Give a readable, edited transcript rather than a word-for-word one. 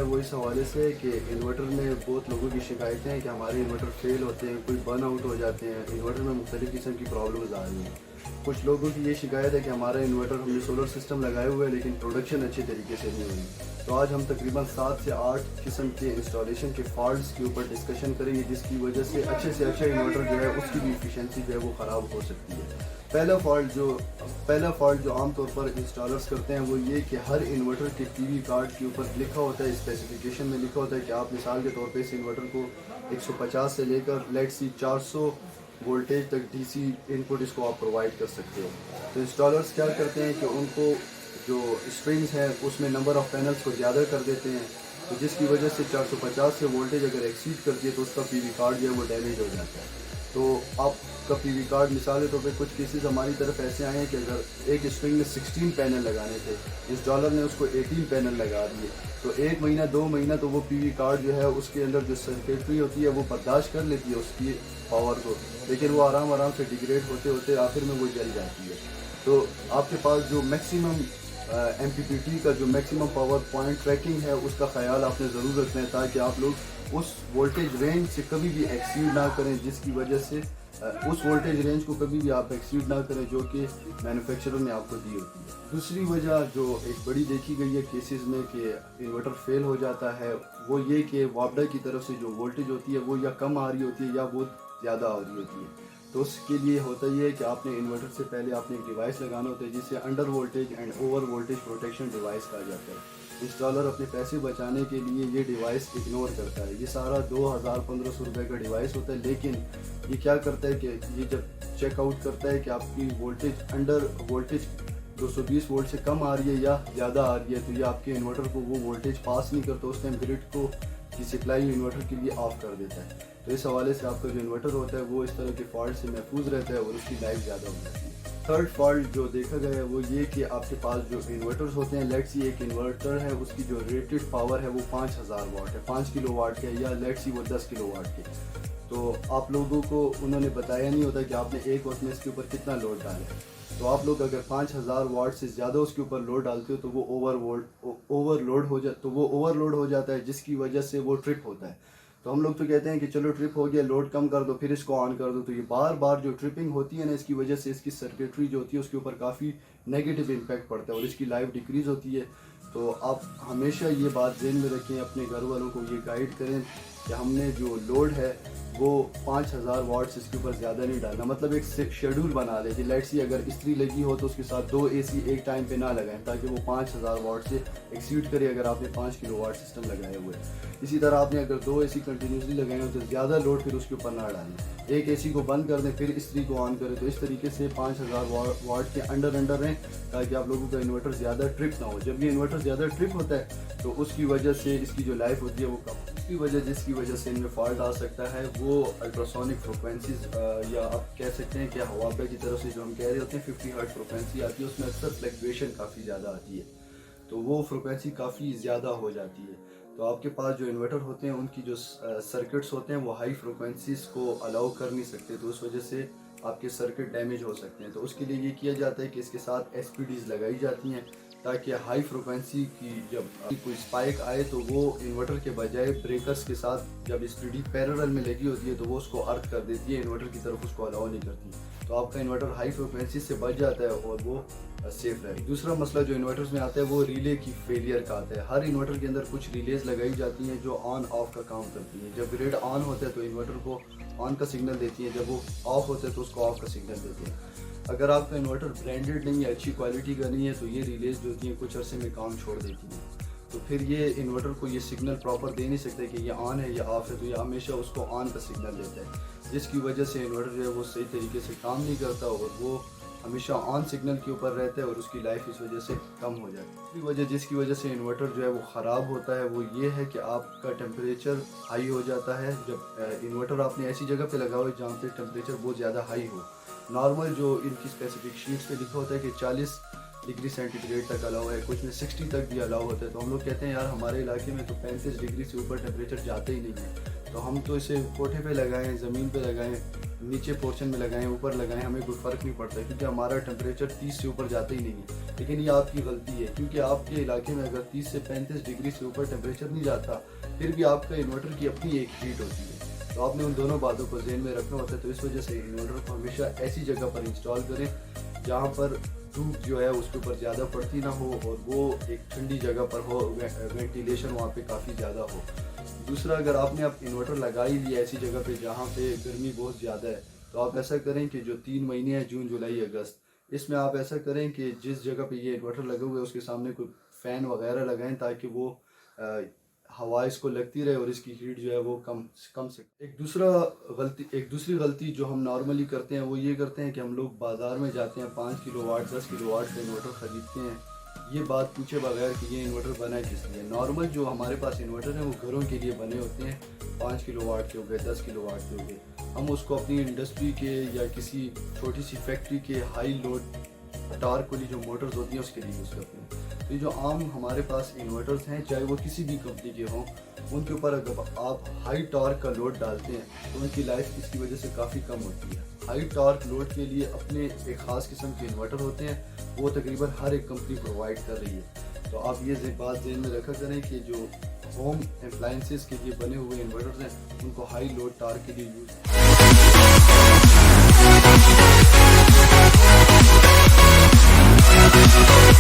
वो इस हवाले से है कि इन्वर्टर में बहुत लोगों की शिकायतें हैं कि हमारे इन्वर्टर फेल होते हैं, कोई बर्न आउट हो जाते हैं, इन्वर्टर में मुख्तलिफ़ किस्म की प्रॉब्लम्स आ रही हैं। कुछ लोगों की ये शिकायत है कि हमारा इन्वर्टर, हमने सोलर सिस्टम लगाए हुए हैं लेकिन प्रोडक्शन अच्छे तरीके से नहीं हुई। तो आज हम तकरीबन 7 से 8 किस्म के इंस्टॉलेशन के फॉल्ट्स के ऊपर डिस्कशन करेंगे, जिसकी वजह से अच्छा इन्वर्टर जो है उसकी भी इफिशिएंसी जो है वो ख़राब हो सकती है। पहला फॉल्ट जो आमतौर पर इंस्टॉलर्स करते हैं वो ये कि हर इन्वर्टर के पीवी कार्ड के ऊपर लिखा होता है, स्पेसिफिकेशन में लिखा होता है कि आप मिसाल के तौर पे इस इन्वर्टर को 150 से लेकर लेट्स सी 400 वोल्टेज तक डीसी इनपुट इसको आप प्रोवाइड कर सकते हो। तो इंस्टॉलर्स क्या करते हैं कि उनको जो स्ट्रिंग्स हैं उसमें नंबर ऑफ़ पैनल्स को ज़्यादा कर देते हैं, तो जिसकी वजह से 450 से वोल्टेज अगर एक्सीड करती है तो उसका पीवी कार्ड जो है वो डैमेज हो जाता है। तो आपका पीवी कार्ड मिसाल के तौर पे कुछ केसेस हमारी तरफ ऐसे आए हैं कि अगर एक स्ट्रिंग में 16 पैनल लगाने थे, इंस्टॉलर ने उसको 18 पैनल लगा दिए, तो 1 महीना 2 महीना तो वो पीवी कार्ड जो है उसके अंदर जो सर्किटरी होती है वो बर्दाश्त कर लेती है उसकी पावर को, लेकिन वो आराम से डिग्रेड होते होते आखिर में वो जल जाती है। तो आपके पास जो मैक्सिमम MPPT का जो मैक्सिमम पावर पॉइंट ट्रैकिंग है उसका ख्याल आपने ज़रूर रखना है, ताकि आप लोग उस वोल्टेज रेंज से कभी भी एक्सीड ना करें, जिसकी वजह से उस वोल्टेज रेंज को कभी भी आप एक्सीड ना करें जो कि मैन्युफैक्चरर ने आपको दी होती है। दूसरी वजह जो एक बड़ी देखी गई है केसेस में कि इन्वर्टर फेल हो जाता है, वो ये कि वापडा की तरफ से जो वोल्टेज होती है वो या कम आ रही होती है या बहुत ज़्यादा आ रही होती है। तो उसके लिए होता ये है कि आपने इन्वर्टर से पहले आपने एक डिवाइस लगाना होता है जिसे under voltage and over voltage protection device कहा जाता है। इंस्टॉलर अपने पैसे बचाने के लिए ये डिवाइस इग्नोर करता है। ये सारा 2000-1500 रुपये का डिवाइस होता है, लेकिन ये क्या करता है कि ये जब चेकआउट करता है कि आपकी वोल्टेज अंडर वोल्टेज 220 वोल्ट से कम आ रही है या ज़्यादा आ रही है, तो ये आपके इन्वर्टर को वो वोल्टेज पास नहीं करता, उस टाइम ग्रिड को की सप्लाई इन्वर्टर के लिए ऑफ कर देता है। तो इस हवाले से आपका जो इन्वर्टर होता है वो इस तरह के फॉल्ट से महफूज रहता है और उसकी लाइफ ज़्यादा हो जाती है। थर्ड फॉल्ट जो देखा गया है वो ये कि आपके पास जो इन्वर्टर्स होते हैं, लेट्स सी एक इन्वर्टर है, उसकी जो रेटेड पावर है वो 5000 वाट है, 5 किलो वाट के, या लेट्स सी वो 10 किलो वाट के। तो आप लोगों को उन्होंने बताया नहीं होता कि आपने एक वक्त में इसके ऊपर कितना लोड डाला है। तो आप लोग अगर 5000 वाट से ज़्यादा उसके ऊपर लोड डालते हो तो वो ओवरलोड हो जाता है, जिसकी वजह से वो ट्रिप होता है। तो हम लोग तो कहते हैं कि चलो ट्रिप हो गया, लोड कम कर दो, फिर इसको ऑन कर दो। तो ये बार बार जो ट्रिपिंग होती है ना, इसकी वजह से इसकी सर्किटरी जो होती है उसके ऊपर काफ़ी नेगेटिव इम्पैक्ट पड़ता है और इसकी लाइफ डिक्रीज़ होती है। तो आप हमेशा ये बात ज़हन में रखें, अपने घर वालों को ये गाइड करें कि हमने जो लोड है वो 5000 वाट से इसके ऊपर ज़्यादा नहीं डालना। मतलब एक शेड्यूल बना लें कि लेट्स सी अगर इस्त्री लगी हो तो उसके साथ 2 AC एक टाइम पे ना लगाएं, ताकि वो 5000 वाट से एक्सीड करे अगर आपने 5 किलो वाट सिस्टम लगाए हुए। इसी तरह आपने अगर 2 AC कंटिन्यूसली लगाए हो तो ज़्यादा लोड फिर उसके ऊपर ना डालें, एक AC को बंद कर दें फिर इस्त्री को ऑन करें। तो इस तरीके से 5000 वाट के अंडर रहें, ताकि आप लोगों का इन्वर्टर ज़्यादा ट्रिप ना हो। जब ये इन्वर्टर ज़्यादा ट्रिप होता है तो उसकी वजह से इसकी जो लाइफ होती है वो कम, जिसकी वजह से इनमें फॉल्ट आ सकता है वो अल्ट्रासोनिक फ्रिक्वेंसीज, या आप कह सकते हैं कि हवाबा की तरफ से जो हम कह रहे होते हैं 50 हर्ट्ज फ्रिक्वेंसी आती है, उसमें अक्सर फ्लक्चुएशन काफ़ी ज़्यादा आती है, तो वो फ्रिक्वेंसी काफ़ी ज़्यादा हो जाती है। तो आपके पास जो इन्वर्टर होते हैं उनकी जो सर्किट्स होते हैं वो हाई फ्रिक्वेंसीज को अलाउ कर नहीं सकते, तो उस वजह से आपके सर्किट डैमेज हो सकते हैं। तो उसके लिए ये किया जाता है कि इसके साथ SPDs लगाई जाती हैं, ताकि हाई फ्रिक्वेंसी की जब कोई स्पाइक आए तो वो इन्वर्टर के बजाय ब्रेकर्स के साथ जब SPD पैरेलल में लगी होती है तो वो उसको अर्थ कर देती है, इन्वर्टर की तरफ उसको अलाउ नहीं करती। तो आपका इन्वर्टर हाई फ्रिक्वेंसी से बच जाता है और वो सेफ रहे। दूसरा मसला जो इन्वर्टर्स में आता है वो रिले की फेलियर का आता है। हर इन्वर्टर के अंदर कुछ रिलेज लगाई जाती हैं जो ऑन ऑफ का काम करती हैं। जब ग्रिड ऑन होता है तो इन्वर्टर को ऑन का सिग्नल देती है, जब वो ऑफ होता है तो उसको ऑफ का सिग्नल देते हैं। अगर आपका इन्वर्टर ब्रांडेड नहीं है, अच्छी क्वालिटी का नहीं है, तो ये रिलेज जो होती हैं कुछ अरसे में काम छोड़ देती हैं। तो फिर ये इन्वर्टर को ये सिग्नल प्रॉपर दे नहीं सकते कि ये ऑन है या ऑफ है, तो ये हमेशा उसको ऑन का सिग्नल देता है, जिसकी वजह से इन्वर्टर जो है वो सही तरीके से काम नहीं करता और वो हमेशा ऑन सिग्नल के ऊपर रहता है और उसकी लाइफ इस वजह से कम हो जाती है। जिसकी वजह से इन्वर्टर जो है वो ख़राब होता है वो ये है कि आपका टेम्परेचर हाई हो जाता है। जब इन्वर्टर आपने ऐसी जगह पे लगा हो जहाँ पे टेम्परेचर बहुत ज़्यादा हाई हो, नॉर्मल जो इनकी स्पेसिफिक शीट्स पे लिखा होता है कि 40 डिग्री सेंटीग्रेड तक अलाउ है, कुछ में 60 तक भी अलाउ होता है। तो हम लोग कहते हैं यार हमारे इलाके में तो 35 डिग्री से ऊपर टेम्परेचर जाते ही नहीं है, तो हम तो इसे कोठे पे लगाएं, ज़मीन पे लगाएं, नीचे पोर्शन में लगाएं, ऊपर लगाएं, हमें कोई फ़र्क नहीं पड़ता, क्योंकि हमारा टेम्परेचर 30 से ऊपर जाता ही नहीं है। لیکن یہ آپ کی غلطی ہے، کیونکہ آپ کے علاقے میں اگر 30 سے 35 ڈگری سے اوپر ٹیمپریچر نہیں جاتا پھر بھی آپ کا انورٹر کی اپنی ایک ہیٹ ہوتی ہے، تو آپ نے ان دونوں باتوں کو ذہن میں رکھنا ہوتا ہے۔ تو اس وجہ سے انورٹر کو ہمیشہ ایسی جگہ پر انسٹال کریں جہاں پر دھوپ جو ہے اس کے اوپر زیادہ پڑتی نہ ہو اور وہ ایک ٹھنڈی جگہ پر ہو، وینٹیلیشن وہاں پہ کافی زیادہ ہو۔ دوسرا، اگر آپ نے اب انورٹر لگا ہی لیا ایسی جگہ پہ جہاں پہ گرمی بہت زیادہ ہے، تو آپ ایسا کریں کہ جو 3 مہینے ہیں جون جولائی اگست، اس میں آپ ایسا کریں کہ جس جگہ پہ یہ انورٹر لگا ہوا ہے اس کے سامنے کوئی فین وغیرہ لگائیں تاکہ وہ ہوا اس کو لگتی رہے اور اس کی ہیٹ جو ہے وہ کم سے ایک دوسری غلطی جو ہم نارملی کرتے ہیں وہ یہ کرتے ہیں کہ ہم لوگ بازار میں جاتے ہیں 5 کلو واٹ 10 کلو واٹ کا انورٹر خریدتے ہیں یہ بات پوچھے بغیر کہ یہ انورٹر بنا ہے کس لیے۔ نارمل جو ہمارے پاس انورٹر ہیں وہ گھروں کے لیے بنے ہوتے ہیں، 5 کلو واٹ کے ہو گئے 10 کلو واٹ کے ہو گئے، ہم اس کو اپنی انڈسٹری کے یا کسی چھوٹی سی فیکٹری کے ہائی لوڈ ٹارک والی جو موٹرز ہوتی ہیں اس کے لیے یوز کرتے ہیں۔ تو یہ جو عام ہمارے پاس انورٹرز ہیں چاہے وہ کسی بھی کمپنی کے ہوں، ان کے اوپر اگر آپ ہائی ٹارک کا لوڈ ڈالتے ہیں تو ان کی لائف اس کی وجہ سے کافی کم ہوتی ہے۔ ہائی ٹارک لوڈ کے لیے اپنے ایک خاص قسم کے انورٹر ہوتے ہیں، وہ تقریباً ہر ایک کمپنی پرووائڈ کر رہی ہے۔ تو آپ یہ بات ذہن میں رکھا کریں کہ جو ہوم اپلائنسز کے لیے بنے ہوئے انورٹرز ہیں ان کو ہائی لوڈ ٹارک کے لیے یوز